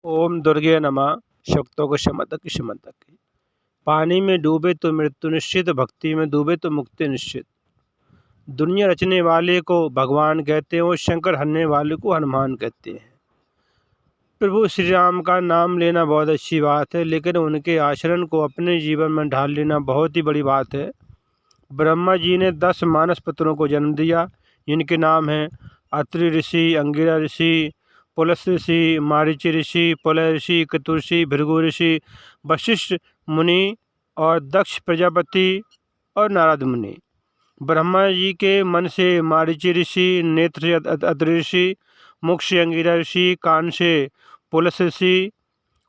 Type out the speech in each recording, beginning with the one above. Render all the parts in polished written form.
ओम दुर्गे नमः। शक्तों को शमतक शमतक। पानी में डूबे तो मृत्यु निश्चित, भक्ति में डूबे तो मुक्ति निश्चित। दुनिया रचने वाले को भगवान कहते हैं और शंकर हरने वाले को हनुमान कहते हैं। प्रभु श्री राम का नाम लेना बहुत अच्छी बात है, लेकिन उनके आचरण को अपने जीवन में ढाल लेना बहुत ही बड़ी बात है। ब्रह्मा जी ने 10 मानस पुत्रों को जन्म दिया, जिनके नाम हैं अत्रि ऋषि, अंगिरा ऋषि, पुलस ऋषि, मारीच ऋषि, पुलह ऋषि, केतु ऋषि, भृगु ऋषि, वशिष्ठ मुनि और दक्ष प्रजापति और नारद मुनि। ब्रह्मा जी के मन से मारीच ऋषि, नेत्र से अत्रि ऋषि, मुख से अंगिरा ऋषि, कान से पुलस ऋषि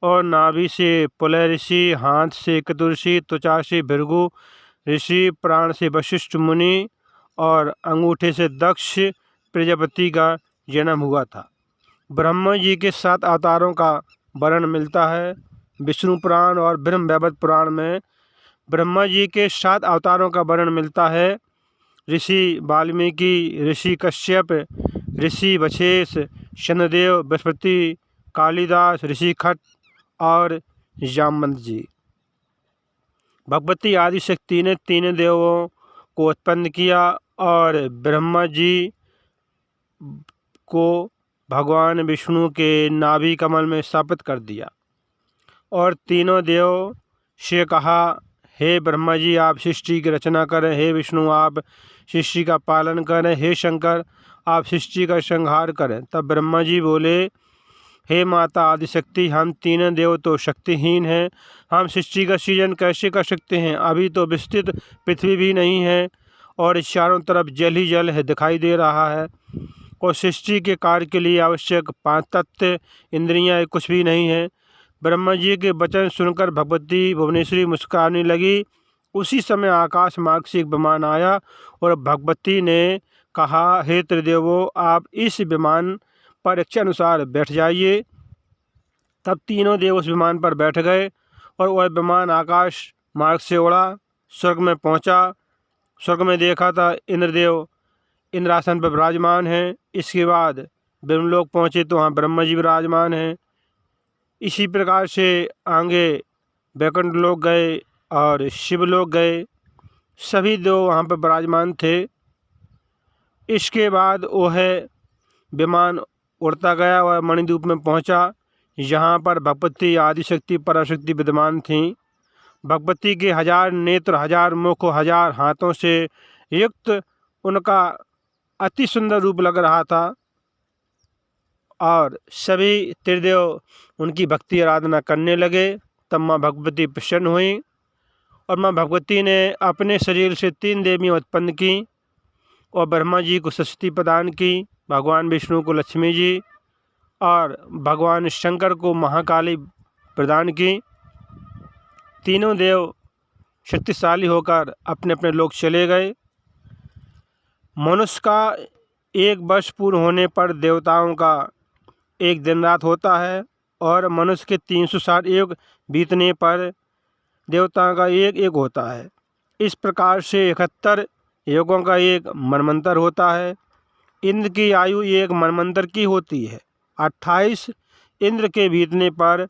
और नाभि से पुलह ऋषि, हाथ से केतु ऋषि, त्वचा से भृगु ऋषि, प्राण से वशिष्ठ मुनि और अंगूठे से दक्ष प्रजापति का जन्म हुआ था। ब्रह्मा जी के 7 अवतारों का वर्णन मिलता है। विष्णु पुराण और ब्रह्म वैवर्त पुराण में ब्रह्मा जी के 7 अवतारों का वर्णन मिलता है। ऋषि वाल्मीकि, ऋषि कश्यप, ऋषि वशेष, शनिदेव, बृहस्पति, कालिदास, ऋषि खट और जामवंत जी। भगवती आदिशक्ति ने 3 देवों को उत्पन्न किया और ब्रह्मा जी को भगवान विष्णु के नाभि कमल में स्थापित कर दिया और तीनों देव से कहा, हे ब्रह्मा जी आप सृष्टि की रचना करें, हे विष्णु आप सृष्टि का पालन करें, हे शंकर आप सृष्टि का संहार करें। तब ब्रह्मा जी बोले, हे माता आदिशक्ति, हम 3 देव तो शक्तिहीन हैं, हम सृष्टि का सृजन कैसे कर सकते हैं? अभी तो विस्तृत पृथ्वी भी नहीं है और चारों तरफ जल ही जल है दिखाई दे रहा है और सृष्टि के कार्य के लिए आवश्यक 5 तत्व इंद्रियां कुछ भी नहीं है। ब्रह्मा जी के वचन सुनकर भगवती भुवनेश्वरी मुस्कुराने लगी। उसी समय आकाश मार्ग से एक विमान आया और भगवती ने कहा, हे त्रिदेवों आप इस विमान पर इच्छा अनुसार बैठ जाइए। तब तीनों देव उस विमान पर बैठ गए और वह विमान आकाश मार्ग से उड़ा, स्वर्ग में पहुंचा। स्वर्ग में देखा था इंद्रदेव इंद्रासन पर विराजमान हैं। इसके बाद ब्रह्मलोक पहुँचे तो वहाँ ब्रह्मा जी विराजमान हैं। इसी प्रकार से आगे वैकुंठ लोक गए और शिवलोक गए, सभी देव वहाँ पर विराजमान थे। इसके बाद वह विमान उड़ता गया और मणिद्वीप में पहुँचा, यहाँ पर भगवती आदिशक्ति पराशक्ति विद्यमान थीं। भगवती के 1000 नेत्र, 1000 मुख, 1000 हाथों से युक्त उनका अति सुंदर रूप लग रहा था और सभी त्रिदेव उनकी भक्ति आराधना करने लगे। तब माँ भगवती प्रसन्न हुई और माँ भगवती ने अपने शरीर से 3 देवियाँ उत्पन्न की और ब्रह्मा जी को सरस्वती प्रदान की, भगवान विष्णु को लक्ष्मी जी और भगवान शंकर को महाकाली प्रदान की। तीनों देव शक्तिशाली होकर अपने अपने लोक चले गए। मनुष्य का 1 वर्ष पूर्ण होने पर देवताओं का 1 दिन रात होता है और मनुष्य के 360 युग बीतने पर देवताओं का 1 युग होता है। इस प्रकार से 71 युगों का 1 मनवंतर होता है। इंद्र की आयु 1 मनवंतर की होती है। 28 इंद्र के बीतने पर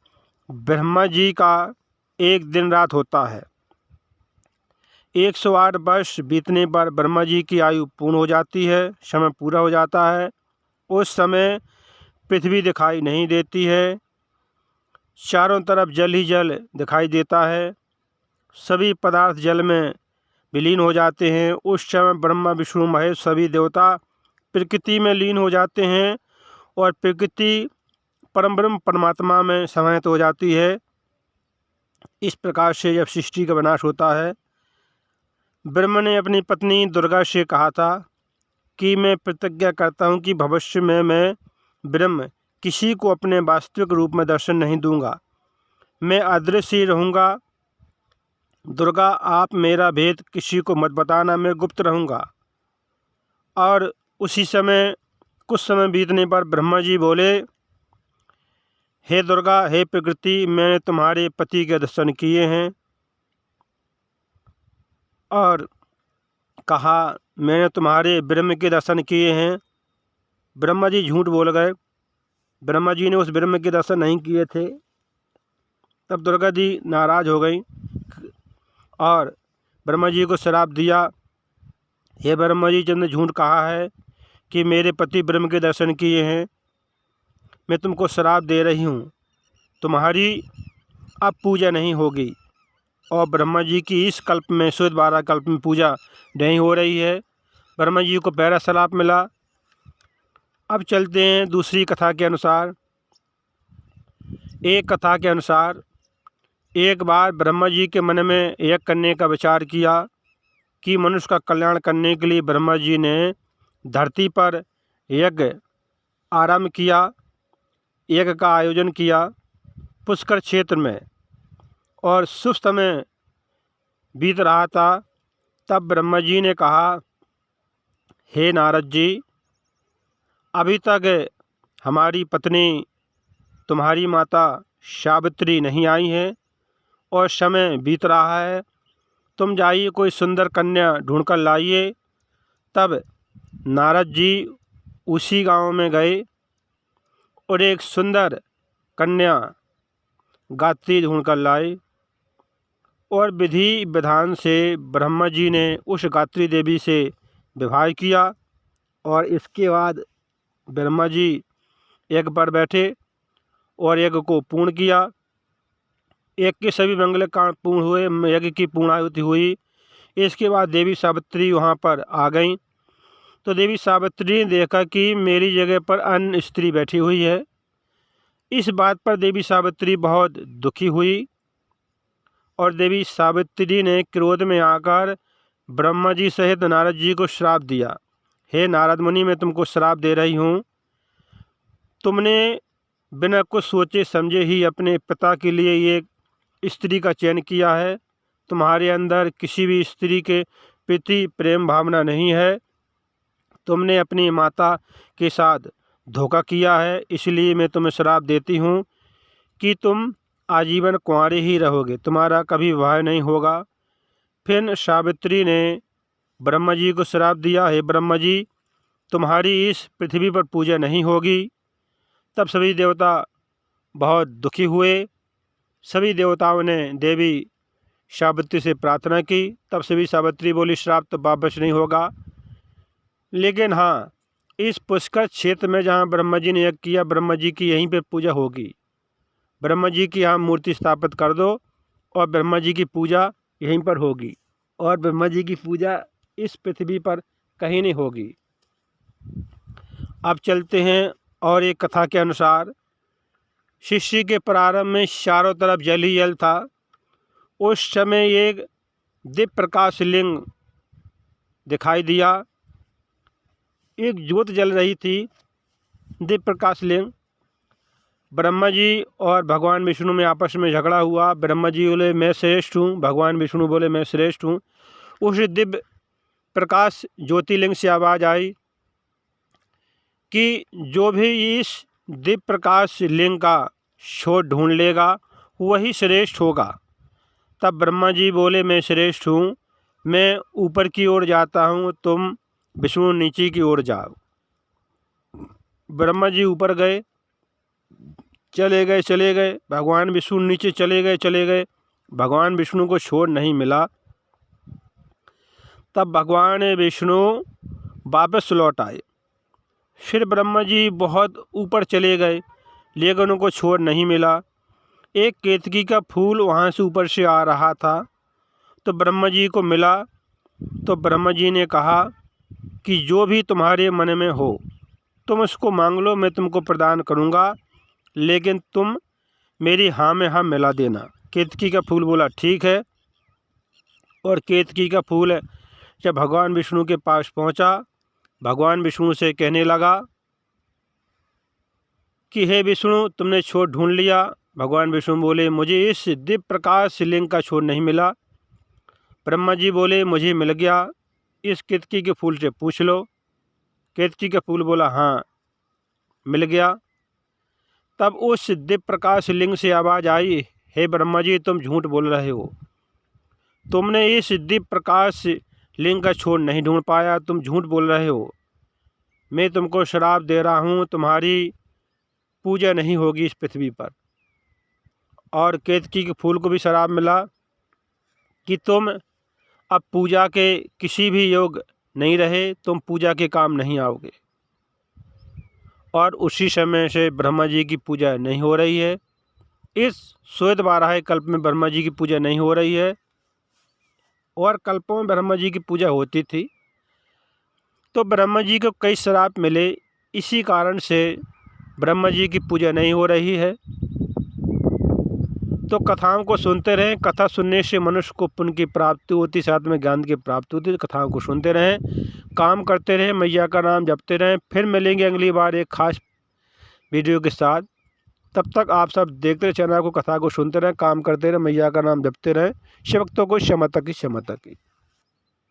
ब्रह्मा जी का 1 दिन रात होता है। 108 वर्ष बीतने पर ब्रह्मा जी की आयु पूर्ण हो जाती है, समय पूरा हो जाता है। उस समय पृथ्वी दिखाई नहीं देती है, चारों तरफ जल ही जल दिखाई देता है, सभी पदार्थ जल में विलीन हो जाते हैं। उस समय ब्रह्मा विष्णु महेश सभी देवता प्रकृति में लीन हो जाते हैं और प्रकृति परम ब्रह्म परमात्मा में समाहित हो जाती है। इस प्रकार से जब सृष्टि का विनाश होता है, ब्रह्मा ने अपनी पत्नी दुर्गा से कहा था कि मैं प्रतिज्ञा करता हूँ कि भविष्य में मैं ब्रह्म किसी को अपने वास्तविक रूप में दर्शन नहीं दूंगा, मैं अदृश्य ही रहूँगा। दुर्गा आप मेरा भेद किसी को मत बताना, मैं गुप्त रहूँगा। और उसी समय कुछ समय बीतने पर ब्रह्मा जी बोले, हे दुर्गा, हे प्रकृति, मैंने तुम्हारे पति के दर्शन किए हैं। और कहा, मैंने तुम्हारे ब्रह्म के दर्शन किए हैं। ब्रह्मा जी झूठ बोल गए ब्रह्मा जी ने उस ब्रह्म के दर्शन नहीं किए थे। तब दुर्गा जी नाराज़ हो गई और ब्रह्मा जी को श्राप दिया, हे ब्रह्मा जी, तुमने झूठ कहा है कि मेरे पति ब्रह्म के दर्शन किए हैं। मैं तुमको श्राप दे रही हूँ, तुम्हारी अब पूजा नहीं होगी। और ब्रह्मा जी की इस कल्प में 112 कल्प में पूजा नहीं हो रही है। ब्रह्मा जी को पहला श्राप मिला। अब चलते हैं दूसरी कथा के अनुसार। एक कथा के अनुसार एक बार ब्रह्मा जी के मन में यज्ञ करने का विचार किया कि मनुष्य का कल्याण करने के लिए ब्रह्मा जी ने धरती पर यज्ञ आरंभ किया, यज्ञ का आयोजन किया पुष्कर क्षेत्र में, और शुभ समय बीत रहा था। तब ब्रह्मा जी ने कहा, हे नारद जी, अभी तक हमारी पत्नी तुम्हारी माता सावित्री नहीं आई है और समय बीत रहा है, तुम जाइए कोई सुंदर कन्या ढूंढ कर लाइए। तब नारद जी उसी गांव में गए और एक सुंदर कन्या गात्री ढूंढ कर लाए, और विधि विधान से ब्रह्मा जी ने उस गात्री देवी से विवाह किया। और इसके बाद ब्रह्मा जी यज्ञ पर बैठे और यज्ञ को पूर्ण किया। यज्ञ के सभी मंगल काम पूर्ण हुए, यज्ञ की पूर्णाहुति हुई। इसके बाद देवी सावित्री वहाँ पर आ गईं। तो देवी सावित्री ने देखा कि मेरी जगह पर अन्य स्त्री बैठी हुई है। इस बात पर देवी सावित्री बहुत दुखी हुई और देवी सावित्री ने क्रोध में आकर ब्रह्मा जी सहित नारद जी को श्राप दिया, हे नारद मुनि, मैं तुमको श्राप दे रही हूँ। तुमने बिना कुछ सोचे समझे ही अपने पिता के लिए ये स्त्री का चयन किया है। तुम्हारे अंदर किसी भी स्त्री के प्रति प्रेम भावना नहीं है। तुमने अपनी माता के साथ धोखा किया है, इसलिए मैं तुम्हें श्राप देती हूँ कि तुम आजीवन कुंवारे ही रहोगे, तुम्हारा कभी विवाह नहीं होगा। फिर सावित्री ने ब्रह्मा जी को श्राप दिया, हे ब्रह्मा जी, तुम्हारी इस पृथ्वी पर पूजा नहीं होगी। तब सभी देवता बहुत दुखी हुए। सभी देवताओं ने देवी सावित्री से प्रार्थना की। तब सभी सावित्री बोली, श्राप तो वापस नहीं होगा, लेकिन हाँ, इस पुष्कर क्षेत्र में जहाँ ब्रह्मा जी ने यज्ञ किया, ब्रह्मा जी की यहीं पे पूजा होगी। ब्रह्मा जी की यहाँ मूर्ति स्थापित कर दो और ब्रह्मा जी की पूजा यहीं पर होगी, और ब्रह्मा जी की पूजा इस पृथ्वी पर कहीं नहीं होगी। अब चलते हैं और एक कथा के अनुसार, सृष्टि के प्रारंभ में चारों तरफ जल ही जल था। उस समय एक दिव्य प्रकाश लिंग दिखाई दिया। एक ज्योत जल रही थी, दिव्य प्रकाश लिंग। ब्रह्मा जी और भगवान विष्णु में आपस में झगड़ा हुआ। ब्रह्मा जी बोले मैं श्रेष्ठ हूँ, भगवान विष्णु बोले मैं श्रेष्ठ हूँ। उस दिव्य प्रकाश ज्योतिर्लिंग से आवाज़ आई कि जो भी इस दिव्य प्रकाश लिंग का शोध ढूंढ लेगा वही श्रेष्ठ होगा। तब ब्रह्मा जी बोले मैं श्रेष्ठ हूँ, मैं ऊपर की ओर जाता हूँ, तुम विष्णु नीचे की ओर जाओ। ब्रह्मा जी ऊपर गए, चले गए, भगवान विष्णु नीचे चले गए। भगवान विष्णु को छोड़ नहीं मिला। तब भगवान विष्णु वापस लौट आए। फिर ब्रह्मा जी बहुत ऊपर चले गए, लेकिन उनको छोड़ नहीं मिला। एक केतकी का फूल वहाँ से ऊपर से आ रहा था, तो ब्रह्मा जी को मिला। तो ब्रह्मा जी ने कहा कि जो भी तुम्हारे मन में हो तुम उसको मांग लो, मैं तुमको प्रदान करूँगा, लेकिन तुम मेरी हाँ में हाँ मिला देना। केतकी का फूल बोला ठीक है। और केतकी का फूल जब भगवान विष्णु के पास पहुँचा, भगवान विष्णु से कहने लगा कि हे विष्णु, तुमने छोर ढूंढ लिया। भगवान विष्णु बोले मुझे इस दिव्य प्रकाश लिंग का छोर नहीं मिला। ब्रह्मा जी बोले मुझे मिल गया, इस केतकी के फूल से पूछ लो। केतकी का फूल बोला हाँ मिल गया। तब उस दिव्य प्रकाश लिंग से आवाज़ आई, हे ब्रह्मा जी, तुम झूठ बोल रहे हो, तुमने इस दिव्य प्रकाश लिंग का छोर नहीं ढूंढ पाया, तुम झूठ बोल रहे हो। मैं तुमको श्राप दे रहा हूँ, तुम्हारी पूजा नहीं होगी इस पृथ्वी पर। और केतकी के फूल को भी श्राप मिला कि तुम अब पूजा के किसी भी योग नहीं रहे, तुम पूजा के काम नहीं आओगे। और उसी समय से ब्रह्मा जी की पूजा नहीं हो रही है। इस श्वेत वाराह कल्प में ब्रह्मा जी की पूजा नहीं हो रही है, और कल्पों में ब्रह्मा जी की पूजा होती थी। तो ब्रह्मा जी को कई श्राप मिले, इसी कारण से ब्रह्मा जी की पूजा नहीं हो रही है। तो कथाओं को सुनते रहें। कथा सुनने से मनुष्य को पुण्य की प्राप्ति होती, साथ में ज्ञान की प्राप्ति होती। कथाओं को सुनते रहें, काम करते रहें, मैया का नाम जपते रहें। फिर मिलेंगे अगली बार एक खास वीडियो के साथ। तब तक आप सब देखते रहे चैनल को, कथा को सुनते रहें, काम करते रहें, मैया का नाम जपते रहें। शिव भक्तों को क्षमता की।